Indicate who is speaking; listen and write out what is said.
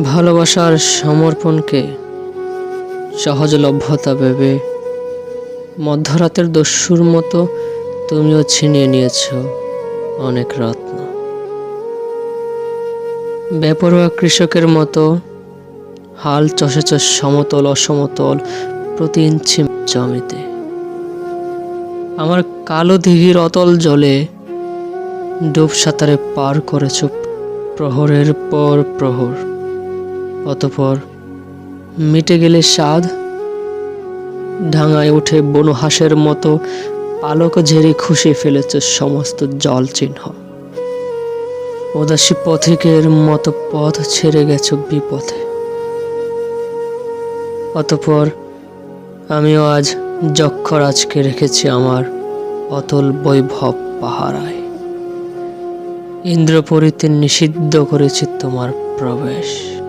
Speaker 1: ভালোবাসার সমর্পণকে সহজলভ্যতা ভেবে মধ্যরাতের দস্যুর মতো তুমিও ছিনিয়ে নিয়েছ অনেক রত্ন। বেপরোয়া কৃষকের মতো হাল চষেছ সমতল অসমতল প্রতি ইঞ্চি জমিতে। আমার কালো দিঘির অতল জলে ডুব সাঁতারে পার করেছ প্রহরের পর প্রহর। অতঃপর মিটে গেলে স্বাদ, ডাঙায় উঠে বনহাঁসের মতো পালক ঝেড়ে খুশি ফেলেছ সমস্ত জল চিহ্ন। উদাসী পথিকের মতো পথ ছেড়ে গেছ বিপথে। অতঃপর আমিও আজ যক্ষরাজকে রেখেছি আমার অতল বৈভব পাহারায়। ইন্দ্রপুরীতে নিষিদ্ধ করেছি তোমার প্রবেশ।